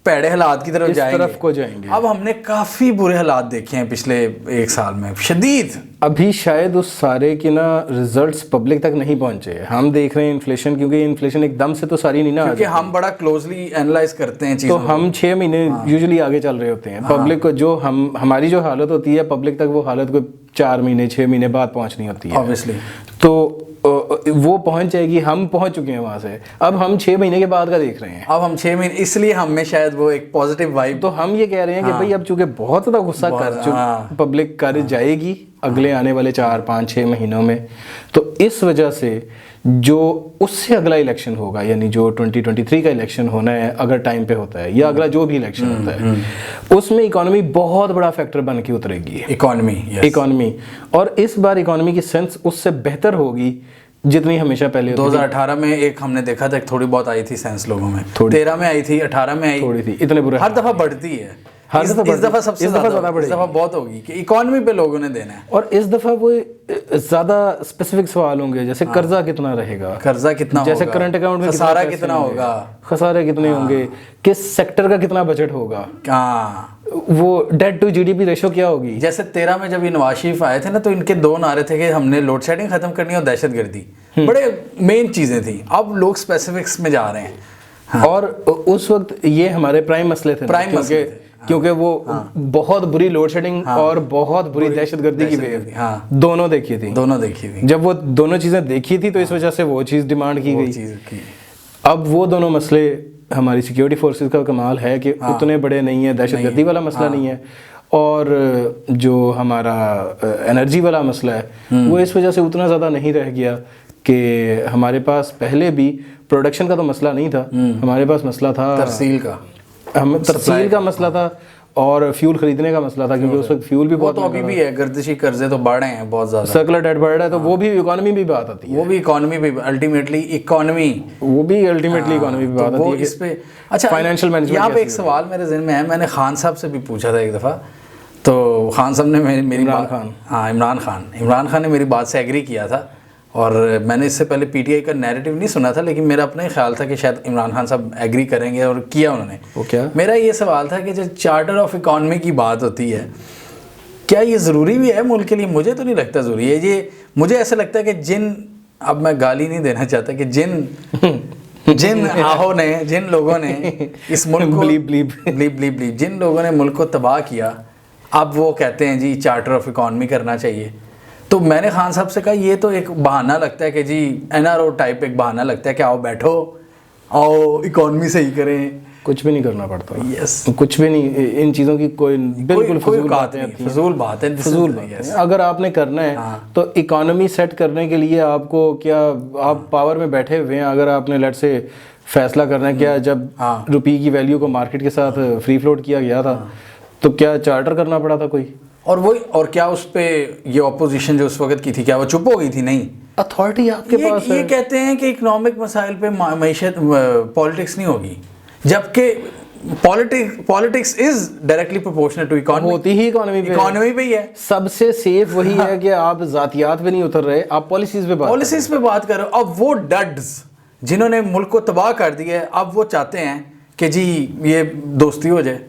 पैड़े हालात की तरफ जाएंगे। अब हमने काफ़ी बुरे हालात देखे हैं पिछले एक साल में, शदीद। अभी शायद उस सारे के ना रिजल्ट्स पब्लिक तक नहीं पहुंचे। हम देख रहे हैं इन्फ्लेशन, क्योंकि इन्फ्लेशन एकदम से तो सारी नहीं ना, क्योंकि हम बड़ा क्लोजली एनालाइज करते हैं चीज़ों तो हम 6 महीने यूजुअली आगे चल रहे होते हैं। पब्लिक को जो हमारी जो हालत होती है, पब्लिक तक वो हालत को 4 महीने 6 महीने बाद पहुंचनी होती है ऑब्वियसली। तो वो पहुंच जाएगी, हम पहुंच चुके हैं वहां से, अब हम 6 महीने के बाद का देख रहे हैं। अब हम 6 महीने, इसलिए हमें शायद वो एक पॉजिटिव वाइब, तो हम ये कह रहे हैं कि भाई अब चूंकि बहुत ज़्यादा गुस्सा कर चुके पब्लिक कर जाएगी अगले आने वाले 4 5 6 महीनों में, तो इस वजह से जो उससे अगला इलेक्शन होगा, यानी जो 2023 का इलेक्शन होना है, अगर टाइम पे होता है, या अगला जो भी इलेक्शन होता है, उसमें इकोनॉमी बहुत बड़ा फैक्टर बन के उतरेगी। इकोनॉमी और इस बार इकोनॉमी की सेंस उससे बेहतर होगी जितनी हमेशा पहले 2018 में एक हमने देखा था, थोड़ी बहुत आई थी सेंस लोगों में, 13 में आई थी, 18 में आई थोड़ी थी, इतने बुरे हर दफा बढ़ती है, इस दफा सबसे ज्यादा बढ़ी, इस दफा बहुत होगी कि इकोनॉमी पे लोगों ने देना है। और इस दफा वो ज्यादा स्पेसिफिक सवाल होंगे, जैसे कर्जा कितना रहेगा, कर्जा कितना, जैसे करंट अकाउंट में खसारा कितना होगा, खसारे कितने होंगे, किस सेक्टर का कितना बजट होगा, वो डेट टू जीडीपी रेशो क्या होगी। जैसे 13 में जब ये नवाज शरीफ आए थे ना, तो इनके 2 नारे थे कि हमने लोड शेडिंग खत्म करनी और दहशतगर्दी, बड़े मेन चीजें थी। अब लोग स्पेसिफिक्स में जा रहे हैं। और उस वक्त ये हमारे प्राइम मसले थे, क्योंकि वो बहुत बुरी लोड शेडिंग और बहुत बुरी दहशतगर्दी की वेव दोनों देखी थी। जब वो दोनों चीजें देखी थी तो इस वजह से वो चीज डिमांड की गई। अब वो दोनों मसले, हमारी सिक्योरिटी फोर्सेस का कमाल है कि उतने बड़े नहीं है, दहशतगर्दी वाला मसला नहीं है, और जो हमारा एनर्जी वाला मसला है वो इस वजह से उतना ज़्यादा नहीं रह गया कि हमारे पास पहले भी प्रोडक्शन का तो मसला नहीं था, हमारे पास मसला था तरसील का मसला था और फ्यूल खरीदने का मसला था, क्योंकि उस वक्त फ्यूल भी बहुत, तो अभी भी है, गर्दिशी कर्जे तो बढ़ रहे हैं बहुत ज़्यादा, सर्कुलर डेट बढ़ रहा है, तो वो भी इकोनॉमी भी बात आती है, वो भी इकोनॉमी पे अल्टीमेटली इकोनॉमी पे बात आती है इस पे। अच्छा, फाइनेंशियल मैनेजमेंट, यहाँ पे एक सवाल मेरे ज़हन में है, मैंने खान साहब से भी पूछा था एक दफ़ा, तो खान साहब ने मेरी इमरान खान ने मेरी बात से एग्री किया था, और मैंने इससे पहले पीटीआई का नैरेटिव नहीं सुना था, लेकिन मेरा अपना ही ख्याल था कि शायद इमरान खान साहब एग्री करेंगे, और किया उन्होंने। वो क्या? मेरा ये सवाल था कि जो चार्टर ऑफ इकॉनमी की बात होती है, क्या ये ज़रूरी भी है मुल्क के लिए? मुझे तो नहीं लगता ज़रूरी है ये। मुझे ऐसा लगता है कि अब मैं गाली नहीं देना चाहता, कि जिन आहों ने, जिन लोगों ने इस मुल्क को जिन लोगों ने मुल्क को तबाह किया, अब वो कहते हैं जी चार्टर ऑफ इकॉनमी करना चाहिए। तो मैंने खान साहब से कहा ये तो एक बहाना लगता है कि जी एनआरओ टाइप एक बहाना लगता है कि आओ बैठो, आओ इकॉनमी सही करें। कुछ भी नहीं करना पड़ता। यस, कुछ भी नहीं, इन चीज़ों की बिल्कुल फजूल बात है। अगर आपने करना है तो इकॉनमी सेट करने के लिए आपको क्या, आप पावर में बैठे हुए हैं, अगर आपने लेट से फैसला करना है, क्या जब रुपये की वैल्यू को मार्केट के साथ फ्री फ्लोट किया गया था तो क्या चार्टर करना पड़ा था कोई? और क्या उस पे ये ऑपोजिशन जो उस वक्त की थी, क्या वो चुप हो गई थी? नहीं, अथॉरिटी आपके पास है। ये कहते हैं कि इकोनॉमिक मसाइल पे मईशत पॉलिटिक्स नहीं होगी, जबकि politics is directly proportional to economy, होती ही इकोनॉमी पे ही है। सबसे सेफ वही है कि आप जातियात पे नहीं उतर रहे, आप पॉलिसीज पे बात कर रहे हो। अब वो डड्स जिन्होंने मुल्क को तबाह कर दिया है, अब वो चाहते हैं कि जी ये दोस्ती हो जाए।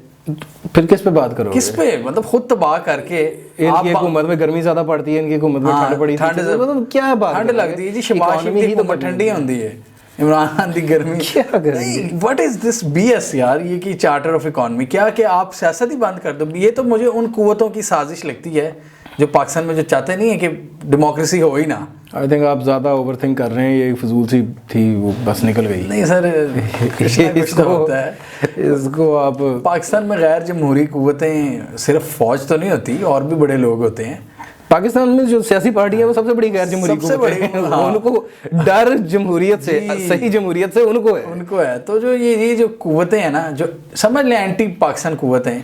फिर किस पे बात करो? किस पे? मतलब खुद तबाह करके इनकी हुकूमत में गर्मी ज्यादा पड़ती है, इनकी हुकूमत में ठंड पड़ी, मतलब क्या बात, ठंड लगती है जी, शहबाज शरीफ की हुकूमत ठंडी होती है, इमरान खान की गर्मी। क्या गर्मी? व्हाट इज दिस बीएस यार, ये कि चार्टर ऑफ इकोनॉमी क्या कि आप सियासत ही बंद कर दो। ये तो मुझे उन कुव्वतों की साजिश लगती है जो पाकिस्तान में जो चाहते नहीं है कि डेमोक्रेसी हो ही ना। आई थिंक आप ज़्यादा ओवर थिंक कर रहे हैं, ये फजूल सी थी, वो बस निकल गई। नहीं सर, इसको आप पाकिस्तान में गैर जमहूरी कुव्वतें सिर्फ फौज तो नहीं होती, और भी बड़े लोग होते हैं। पाकिस्तान में जो सियासी पार्टी है वो सबसे बड़ी गैर जमहूरी कुव्वतें हैं। उनको डर जमहूरियत से, सही जमहूरियत से उनको है। तो जो ये जो कुव्वतें हैं ना, जो समझ लें एंटी पाकिस्तान कुव्वतें,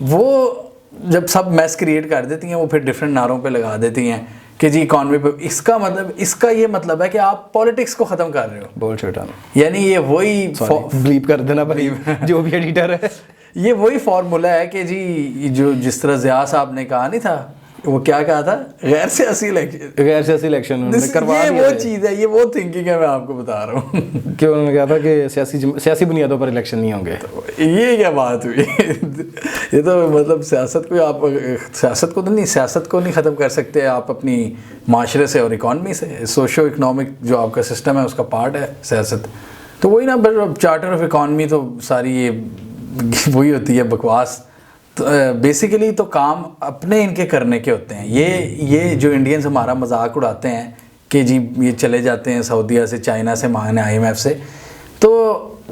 वो जब सब मैस क्रिएट कर देती हैं, वो फिर डिफरेंट नारों पे लगा देती हैं कि जी इकॉनमी पे। इसका ये मतलब है कि आप पॉलिटिक्स को ख़त्म कर रहे हो। बुलशिट। यानी ये वही ब्लीप कर देना भाई जो भी एडिटर है, ये वही फार्मूला है कि जी जो जिस तरह ज़िया साहब ने कहा नहीं था, वो क्या कहा था, गैर सियासी इलेक्शन उन्होंने करवा दिया। ये वो चीज़ है, ये वो थिंकिंग है, मैं आपको बता रहा हूँ कि उन्होंने कहा था कि सियासी बुनियादों पर इलेक्शन नहीं होंगे। तो ये क्या बात हुई? ये तो मतलब सियासत को नहीं ख़त्म कर सकते आप अपनी माशरे से और इकॉनमी से। सोशो इकनॉमिक जो आपका सिस्टम है उसका पार्ट है सियासत। तो वही ना, चार्टर ऑफ इकॉनमी तो सारी ये वही होती है बकवास। तो बेसिकली तो काम अपने इनके करने के होते हैं। ये जो इंडियंस हमारा मजाक उड़ाते हैं कि जी ये चले जाते हैं सऊदीया से, चाइना से मांगने, IMF से, तो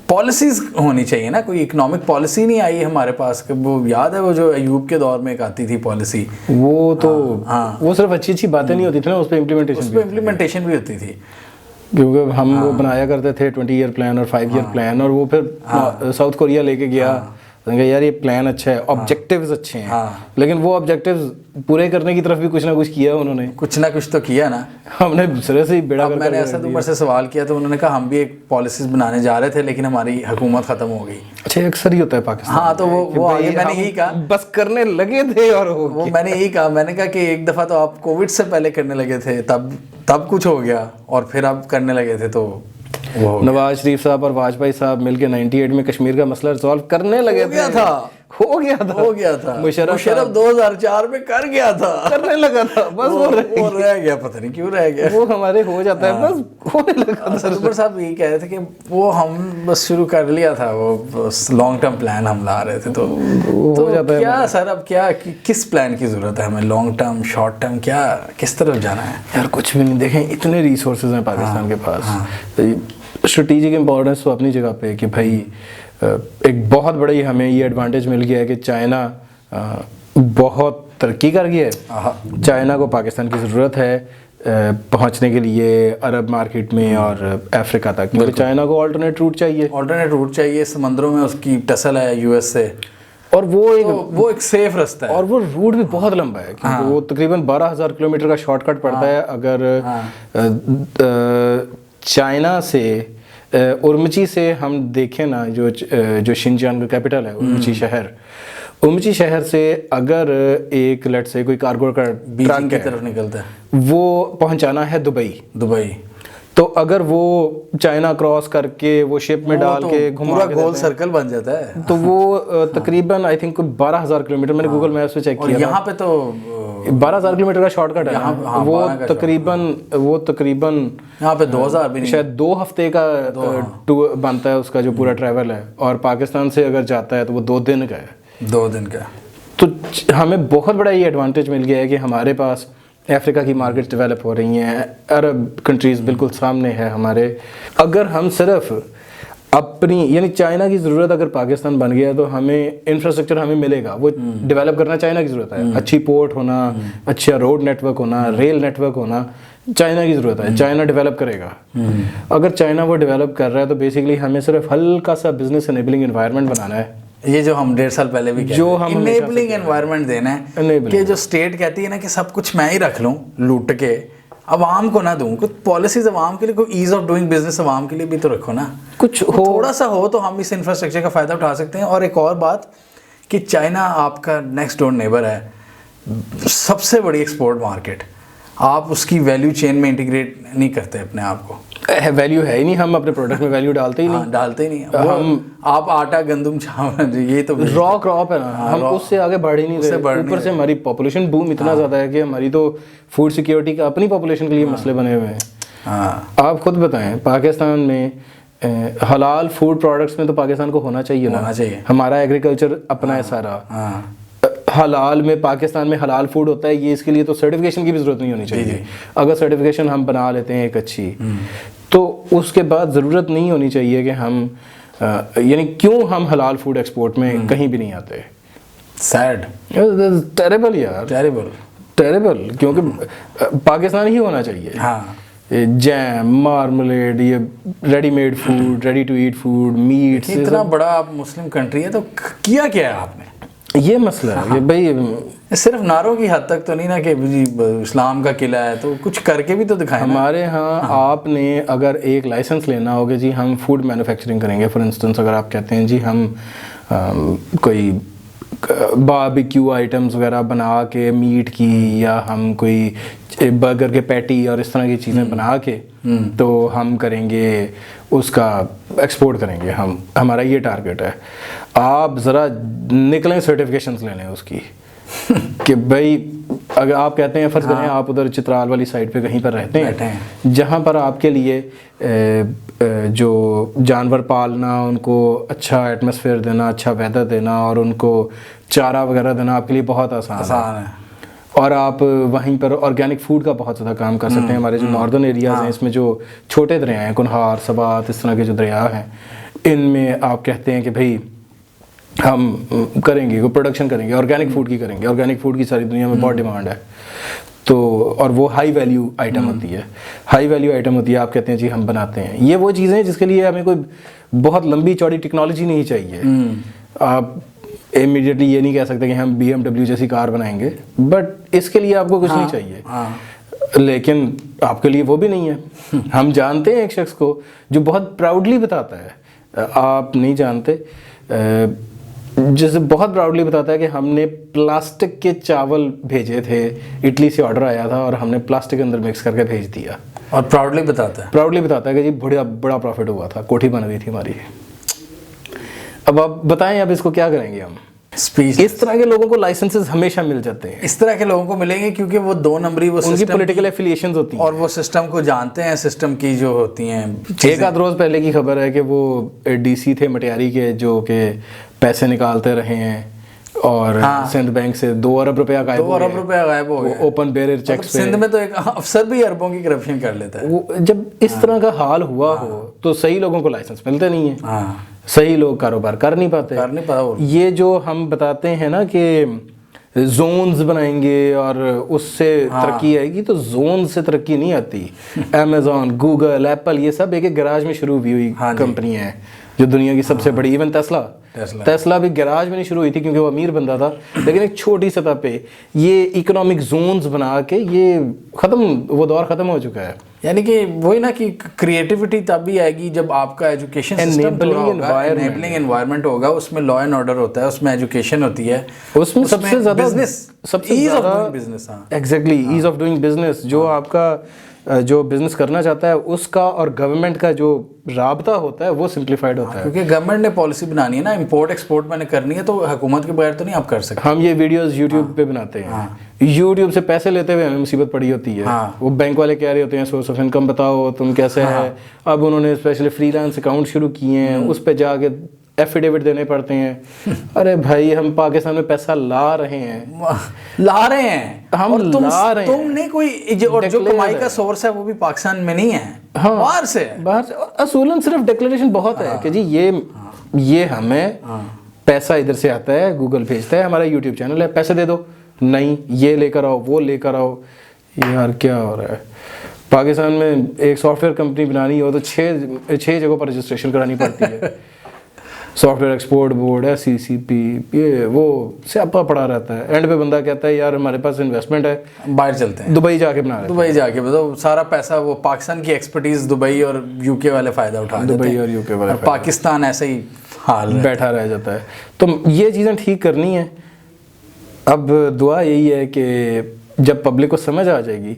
पॉलिसीज़ होनी चाहिए ना। कोई इकोनॉमिक पॉलिसी नहीं आई हमारे पास। वो याद है वो जो अयूब के दौर में एक आती थी पॉलिसी, वो तो वो सिर्फ अच्छी बातें नहीं होती थी ना, उस पर इम्प्लीमेंटेशन भी होती थी। क्योंकि हम वो बनाया करते थे 20 ईयर प्लान और 5 ईयर प्लान, और वो फिर साउथ कोरिया लेके गया, यार ये प्लान अच्छा है, ऑब्जेक्टिव्स अच्छे हैं, लेकिन वो ऑब्जेक्टिव्स पूरे करने की तरफ भी कुछ ना कुछ किया उन्होंने। कुछ ना कुछ तो किया ना। हमने सिरे से ही बेड़ा कर मैंने असद उमर से सवाल किया तो उन्होंने कहा हम भी एक पॉलिसीज बनाने जा रहे थे, लेकिन हमारी हुकूमत ख़त्म हो गई। अच्छा, अक्सर ही होता है पाकिस्तान। हाँ, तो वो आगे मैंने यही कहा, बस करने लगे थे और वो मैंने यही कहा, मैंने कहा कि एक दफ़ा तो आप कोविड से पहले करने लगे थे, तब कुछ हो गया, और फिर आप करने लगे थे तो नवाज शरीफ साहब और वाजपेयी साहब मिलके 98 में कश्मीर का मसला रिजॉल्व करने लगे थे। हो गया था। मुशर्रफ 2004 में करने लगा था, बस वो रह गया, पता नहीं क्यों रह गया। वो हमारे हो जाता है, बस होने लगा था। उमर साहब यही कह रहे थे कि वो हम बस शुरू कर लिया था, वो लॉन्ग टर्म प्लान हम ला रहे थे, तो हो जाता है। क्या सर, अब क्या किस प्लान की जरूरत है हमें? लॉन्ग टर्म, शॉर्ट टर्म, क्या किस तरफ जाना है? यार कुछ भी नहीं। देखें, इतने रिसोर्सेज हैं पाकिस्तान के पास। स्ट्रेटेजिक इम्पोर्टेंस तो अपनी जगह पे है कि भाई एक बहुत बड़ी हमें ये एडवांटेज मिल गया है कि चाइना बहुत तरक्की कर गया है। चाइना को पाकिस्तान की ज़रूरत है पहुंचने के लिए अरब मार्केट में और अफ्रीका तक, क्योंकि चाइना को ऑल्टरनेट रूट चाहिए। समंदरों में उसकी टसल है US से, और वो एक सेफ रास्ता है, और वो रूट भी बहुत लंबा है, क्योंकि वो तकरीबन 12,000 किलोमीटर का शॉर्टकट पड़ता है। अगर चाइना से उर्मची से हम देखें ना, जो शिनजियांग का कैपिटल है उर्मची शहर से अगर एक लेट से कोई कार्गो का ट्रक की तरफ निकलता है, वो पहुंचाना है दुबई, तो अगर वो चाइना क्रॉस करके वो शिप में डाल के पूरा गोल सर्कल बन जाता है, तो वो तकरीबन आई थिंक 12,000 किलोमीटर, मैंने गूगल मैप्स पे चेक किया, यहाँ पे तो 12,000 किलोमीटर का शॉर्टकट है। वो तकरीबन यहाँ पे 2,000 भी नहीं, शायद 2 हफ्ते का टूर बनता है उसका, जो पूरा ट्रैवल है। और पाकिस्तान से अगर जाता है तो वो 2 दिन का है। 2 दिन का। तो हमें बहुत बड़ा ये एडवांटेज मिल गया है कि हमारे पास अफ्रीका की मार्केट्स डेवलप हो रही हैं, अरब कंट्रीज़ बिल्कुल सामने है हमारे। अगर हम सिर्फ अपनी, यानी चाइना की ज़रूरत अगर पाकिस्तान बन गया तो हमें इंफ्रास्ट्रक्चर हमें मिलेगा, वो डेवलप करना चाइना की ज़रूरत है। अच्छी पोर्ट होना, अच्छा रोड नेटवर्क होना, रेल नेटवर्क होना, चाइना की ज़रूरत है। चाइना डेवलप करेगा। अगर चाइना वो डेवलप कर रहा है तो बेसिकली हमें सिर्फ हल्का सा बिजनेस एनेबलिंग एनवायरनमेंट बनाना है। ये जो हम 1.5 साल पहले भी जो हम इनेबलिंग एनवायरनमेंट देना है, कि जो स्टेट कहती है ना कि सब कुछ मैं ही रख लूँ लूट के, आवाम को ना दूं, कुछ पॉलिसीज आवाम के लिए, कोई ईज ऑफ डूइंग बिजनेस आवाम के लिए भी तो रखो ना, कुछ हो, थोड़ा सा हो तो हम इस इंफ्रास्ट्रक्चर का फ़ायदा उठा सकते हैं। और एक और बात कि चाइना आपका नेक्स्ट डोर नेबर है, सबसे बड़ी एक्सपोर्ट मार्केट, आप उसकी वैल्यू चेन में इंटीग्रेट नहीं करते अपने आप को। वैल्यू है ही नहीं, हम अपने प्रोडक्ट में वैल्यू डालते ही नहीं। डालते ही नहीं हम। आप आटा, गंदम, चावल, ये तो रॉ क्रॉप है ना, हम उससे आगे बढ़ ही नहीं रहे। ऊपर से हमारी पॉपुलेशन बूम इतना ज़्यादा है कि हमारी तो फूड सिक्योरिटी का अपनी पॉपुलेशन के लिए मसले बने हुए हैं। आप खुद बताएं, पाकिस्तान में हलाल फूड प्रोडक्ट्स में तो पाकिस्तान को होना चाहिए ना, हमारा एग्रीकल्चर अपना है सारा। हलाल में, पाकिस्तान में हलाल फूड होता है, ये इसके लिए तो सर्टिफिकेशन की भी ज़रूरत नहीं होनी चाहिए। अगर सर्टिफिकेशन हम बना लेते हैं एक अच्छी, तो उसके बाद ज़रूरत नहीं होनी चाहिए कि हम यानी क्यों हम हलाल फूड एक्सपोर्ट में कहीं भी नहीं आते। सैड, टेरेबल यार, टेरेबल, क्योंकि पाकिस्तान ही होना चाहिए। हाँ, जैम, मार्मलेड, ये readymade food, ready to eat food, meat, इतना बड़ा आप मुस्लिम कंट्री है तो किया क्या है आपने? ये मसला है भाई, सिर्फ नारों की हद तक तो नहीं ना कि जी इस्लाम का किला है, तो कुछ करके भी तो दिखाएं। हमारे यहाँ आपने अगर एक लाइसेंस लेना हो कि जी हम फूड मैन्युफैक्चरिंग करेंगे, फॉर इंस्टेंस अगर आप कहते हैं जी हम कोई बारबेक्यू आइटम्स वगैरह बना के मीट की, या हम कोई बर्गर के पैटी और इस तरह की चीज़ें बना के तो हम करेंगे, उसका एक्सपोर्ट करेंगे हम, हमारा ये टारगेट है। आप ज़रा निकलें सर्टिफिकेशंस लेने उसकी कि भाई अगर आप कहते हैं, फ़र्ज़ करें आप उधर चित्राल वाली साइड पे कहीं पर रहते हैं जहाँ पर आपके लिए जो जानवर पालना, उनको अच्छा एटमॉस्फेयर देना, अच्छा वेदर देना और उनको चारा वगैरह देना आपके लिए बहुत आसान है। और आप वहीं पर ऑर्गेनिक फूड का बहुत ज़्यादा काम कर सकते हैं। हमारे जो नॉर्दर्न एरियाज़ हैं, इसमें जो छोटे दरिया हैं, कुनहार, सबात, इस तरह के जो दरिया हैं, इनमें आप कहते हैं कि भाई हम करेंगे, वो प्रोडक्शन करेंगे, ऑर्गेनिक फूड की करेंगे। ऑर्गेनिक फूड की सारी दुनिया में बहुत डिमांड है, तो और वो हाई वैल्यू आइटम होती है, हाई वैल्यू आइटम होती है। आप कहते हैं जी हम बनाते हैं, ये वो चीज़ें हैं जिसके लिए हमें कोई बहुत लंबी चौड़ी टेक्नोलॉजी नहीं चाहिए। आप इमीडिएटली ये नहीं कह सकते कि हम BMW जैसी कार बनाएंगे, बट इसके लिए आपको कुछ नहीं चाहिए। लेकिन आपके लिए वो भी नहीं है। हम जानते हैं एक शख्स को जो बहुत प्राउडली बताता है, आप नहीं जानते, जैसे बहुत प्राउडली बताता है कि हमने प्लास्टिक के चावल भेजे थे, इटली से ऑर्डर आया था और हमने प्लास्टिक के अंदर मिक्स करके भेज दिया। और प्राउडली बताता है कि जी बड़ा प्रॉफिट हुआ था, कोठी बन गई थी हमारी। अब आप बताएं, अब इसको क्या करेंगे हम? स्पीच। इस तरह के लोगों को लाइसेंसेस हमेशा मिल जाते हैं, इस तरह के लोगों को मिलेंगे क्योंकि वो 2 नंबरी, वो उनकी पॉलिटिकल एफिलिएशंस होती हैं और वो सिस्टम को जानते हैं, सिस्टम की जो होती हैं। एक आध रोज़ पहले की खबर है कि वो DC थे मटियारी के, जो कि पैसे निकालते रहे हैं और सिंध बैंक से 2 अरब रुपया गायब हो गया ओपन बेरियर चेक्स पे। सिंध में तो एक अफसर भी अरबों की करप्शन कर लेता है। वो जब इस तरह का हाल हुआ हो तो सही लोगों को लाइसेंस मिलते नहीं है, सही लोग कारोबार कर नहीं पाते। ये जो हम बताते हैं ना कि जोन्स बनाएंगे और उससे तरक्की आएगी, तो जोन से तरक्की नहीं आती। अमेज़न, गूगल, एप्पल, ये सब एक गैराज में शुरू हुई कंपनी है जो दुनिया की सबसे बड़ी। इवन टेस्ला भी गैराज में नहीं शुरू हुई थी क्योंकि वो अमीर बंदा था, लेकिन एक छोटी सतह पे ये इकोनॉमिक जोन्स बना के ये वो दौर ख़त्म हो चुका है। यानी कि वही ना कि क्रिएटिविटी तब भी आएगी जब आपका एजुकेशन सिस्टम एनेबलिंग एनवायरनमेंट होगा, उसमें लॉ एंड ऑर्डर होता है, उसमें एजुकेशन होती है, उसमें सबसे ज़्यादा ease of doing business. Exactly, ease of doing business, जो आपका जो बिजनेस करना चाहता है उसका और गवर्नमेंट का जो राबता होता है वो सिंप्लीफाइड होता है। क्योंकि गवर्नमेंट ने पॉलिसी बनानी है ना, इंपोर्ट एक्सपोर्ट मैंने करनी है, तो हुकूमत के बगैर तो नहीं आप कर सकते। हम ये वीडियोस यूट्यूब पे बनाते हैं, यूट्यूब से पैसे लेते हुए हमें मुसीबत पड़ी होती है। वो बैंक वाले कह रहे होते हैं सोर्स ऑफ इनकम बताओ तुम कैसे है। अब उन्होंने स्पेशली फ्रीलांस अकाउंट शुरू किए हैं, उस पर जाके एफिडेविट देने पड़ते हैं। अरे भाई हम पाकिस्तान में पैसा ला रहे हैं हम, तुमने कोई जो कमाई का सोर्स है वो भी पाकिस्तान में नहीं है, बाहर से असूलन सिर्फ डिक्लेरेशन बहुत है कि जी ये हमें पैसा इधर से आता है, गूगल भेजता है, हमारा यूट्यूब चैनल है, पैसे दे दो। नहीं, ये लेकर आओ, वो लेकर आओ। यार क्या हो रहा है? पाकिस्तान में एक सॉफ्टवेयर कंपनी बनानी हो तो 6 जगहों पर रजिस्ट्रेशन करानी पड़ती है। सॉफ्टवेयर एक्सपोर्ट बोर्ड, SCCP, ये वो स्यापा पड़ा रहता है। एंड पे बंदा कहता है यार हमारे पास इन्वेस्टमेंट है, बाहर चलते हैं, दुबई जाके बना रहे हैं। दुबई जाके बताओ, सारा पैसा वो पाकिस्तान की एक्सपर्टीज दुबई और यूके वाले फ़ायदा उठा लेते दुबई हैं, और यूके वाले और पाकिस्तान ऐसे ही हाल है। बैठा रह जाता है। तो ये चीज़ें ठीक करनी है। अब दुआ यही है कि जब पब्लिक को समझ आ जाएगी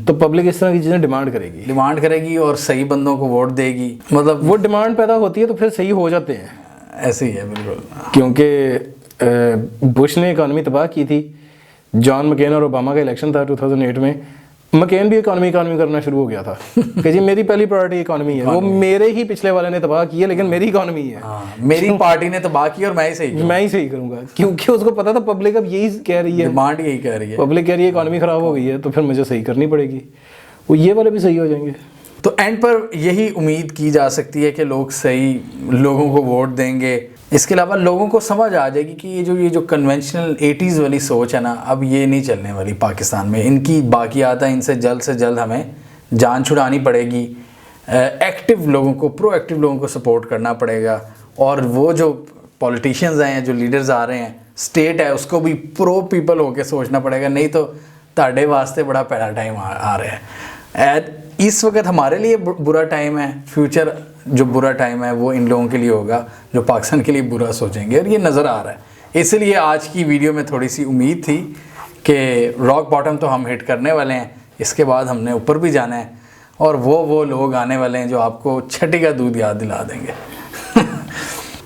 तो पब्लिक इस तरह की चीज़ें डिमांड करेगी और सही बंदों को वोट देगी। मतलब वो डिमांड पैदा होती है तो फिर सही हो जाते हैं। ऐसे ही है बिल्कुल, क्योंकि बुश ने इकॉनमी तबाह की थी, जॉन मकेन और ओबामा का इलेक्शन था 2008 में, मकेन भी इकॉनमी करना शुरू हो गया था कि जी मेरी पहली प्रायोरिटी इकॉनमी है। वो मेरे ही पिछले वाले ने तबाह की है लेकिन मेरी इकॉनमी है। मेरी पार्टी ने तबाह की और मैं ही सही करूंगा, क्योंकि उसको पता था पब्लिक अब यही कह रही है, डिमांड यही कह रही है, पब्लिक कह रही है इकॉनमी खराब हो गई है तो फिर मुझे सही करनी पड़ेगी। वो ये वाले भी सही हो जाएंगे। तो एंड पर यही उम्मीद की जा सकती है कि लोग सही लोगों को वोट देंगे। इसके अलावा लोगों को समझ आ जाएगी कि ये जो कन्वेंशनल 80s वाली सोच है ना, अब ये नहीं चलने वाली पाकिस्तान में। इनकी बाकियात है, इनसे जल्द से जल्द हमें जान छुड़ानी पड़ेगी। एक्टिव लोगों को, प्रोएक्टिव लोगों को सपोर्ट करना पड़ेगा। और वो जो पॉलिटिशियंस हैं, जो लीडर्स आ रहे हैं, स्टेट है, उसको भी प्रो पीपल होकर सोचना पड़ेगा, नहीं तो ताड़े वास्ते बड़ा पहला टाइम आ रहा है। इस वक्त हमारे लिए बुरा टाइम है, फ्यूचर जो बुरा टाइम है वो इन लोगों के लिए होगा जो पाकिस्तान के लिए बुरा सोचेंगे, और ये नज़र आ रहा है। इसलिए आज की वीडियो में थोड़ी सी उम्मीद थी कि रॉक बॉटम तो हम हिट करने वाले हैं, इसके बाद हमने ऊपर भी जाना है, और वो लोग आने वाले हैं जो आपको छठी का दूध याद दिला देंगे।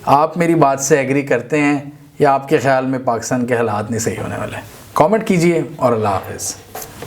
आप मेरी बात से एग्री करते हैं या आपके ख्याल में पाकिस्तान के हालात नहीं सही होने वाले? कमेंट कीजिए और अल्लाह हाफ़िज़।